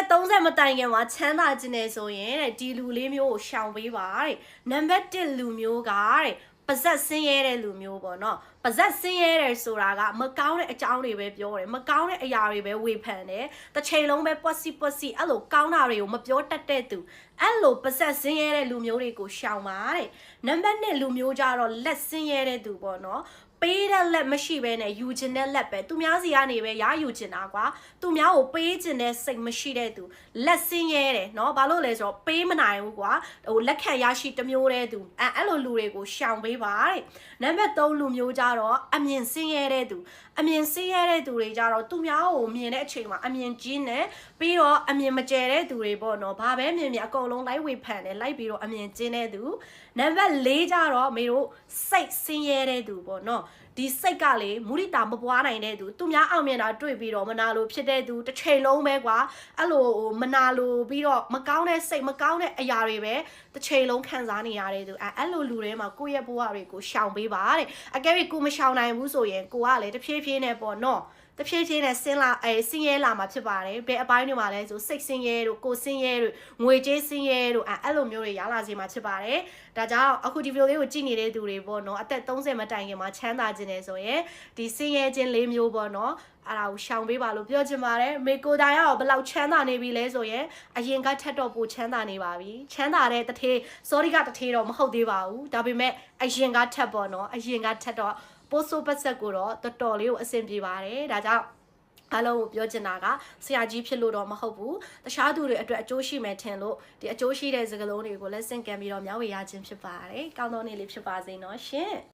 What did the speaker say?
သက်30မတိုင်ခင်မှာချမ်းသာခြင်းနေဆိုရင်တဲ့ဒီလူလေးမျိုးကိုရှောင်ပေးပါတဲ့နံပါတ်1လူမျိုးကတဲ့ပါဇက်ဆင်းရဲတဲ့လူမျိုးပေါ့နော်ပါဇက်ဆင်းရဲတယ်ဆိုတာကမကောင်းတဲ့အကြောင်းတွေပဲပြောတယ်မကောင်းတဲ့အရာတွေပဲဝေဖန်တယ်တစ်ချိန်လုံးပဲပွက်စီအဲ့လိုကောင်းတာတွေကိုမပြောတတ်တဲ့သူအဲ့လိုပါဇက်ဆင်းရဲတဲ့လူမျိုးတွေကိုရှောင်ပါတဲ့နံပါတ်2လူမျိုးကြတော့လက်ဆင်းရဲတဲ့သူပေါ့နော်ပေးတဲ့လက်မရှိဘဲနဲ့ယူခြင်းတဲ့လက်ပဲသူများစီကနေပဲရယူခြင်းတာကွာသူများကိုပေးခြင်းတဲ့စိတ်မရှိတဲ့သူလက်ဆင်းရဲတယ်เนาะဘာလို့လဲဆိုတော့ပေးမနိုင်ဘူးကွာဟိုလက်ခံရရှိတစ်မျိုးတဲ့သူအဲ့လိုလူတွေကိုရှောင်ပေးပါတဲ့နံပါတ်3လူမျိုးကြတော့အမြင်ဆင်းရဲတဲ့သူအမြင်ဆင်းရဲတဲ့သူတွေကြတော့သူများကိုမြင်တဲ့အချိန်မှာအမြင်ကြီးနေပြီးတော့အမြင်မကျဲတဲ့သူတွေပေါ့နော်ဘာပဲမြင်မြင်အကုန်လုံးလိုက်ဝေဖန်တယ်လိုက်ပြီးတော့အမြင်ကျင်းတဲ့သူနံပါတ်4ကြတော့မေတို့စိတ်ဆင်းရဲတဲ့သူပေါ့နော်ဒီစိတ်ကလေမုရိတာမပွားနိုင်တဲ့သူသူများအောင်မြင်တာတွေ့ပြီးတော့မနာလိုဖြစ်တဲ့သူတစ်ချိန်လုံးပဲကွာအဲ့လိုမနာလိုပြီးတော့မကောင်းတဲ့စိတ်မကောင်းတဲ့အရာတွေပဲတစ်ချိန်လုံးခံစားနေရတဲ့သူအဲ့လိုလူတွေမှာကိုယ့်ရဲ့ဘဝတွေကိုရှောင်ပေးပါတဲ့အကယ်၍ကိုမရှောင်နိုင်ဘူးဆိုရင်ကိုကလေတဖြည်းဖြည်းနဲ့ပေါ့နော်တဖြည်းဖြည်းနဲ့ဆင်းရဲလာမှာဖြစ်ပါတယ်ဘယ်အပိုင်းတွေမှာလဲဆိုစိတ်ဆင်းရဲတို့ကိုဆင်းရဲတို့ငွေကြေးဆင်းရဲတို့အဲ့လိုမျိုးတွေရလာစေမှာဖြစ်ပါတယ်ဒါကြောင့်အခုဒီဗီဒီယိုလေးကိုကြည့်နေတဲ့သူတွေပေါ့နော်အသက်30မတိုင်ခင်မှာချမ်းသာခြင်းနေဆိုရင်ဒီဆင်းရဲခြင်း၄မျိုးပေါ့နော်အဲ့ဒါကိုရှောင်ပေးပါလို့ပြောချင်ပါတယ်မေကိုတိုင်ရောဘယ်လောက်ချမ်းသာနေပြီလဲဆိုရင်အရင်ကထက်တော့ပိုချမ်းသာနေပါပြီချမ်းသာတဲ့တထေးစောရီကတထေးတော့မဟုတ်သေးပါဘူးဒါပေမဲ့အရင်ကထက်ပေါ့နော်အရင်ကထက်တော့ပိုးဆိုးပတ်ဆက်ကိုတော့တော်တော်လေးကိုအဆင်ပြေပါတယ်ဒါကြောင့်အားလုံးကိုပြောချင်တာကဆရာကြီးဖြစ်လို့တော့မဟုတ်ဘူးတခြားသူတွေအတွက်အကျိုးရှိမယ်ထင်လို့ဒီအကျိုးရှိတဲ့စကားလုံးတွေကိုလက်ဆင့်ကမ်းပြီးတော့မျှဝေရခြင်းဖြစ်ပါတယ်ကောင်းသောနေ့လေးဖြစ်ပါစေနော်ရှင်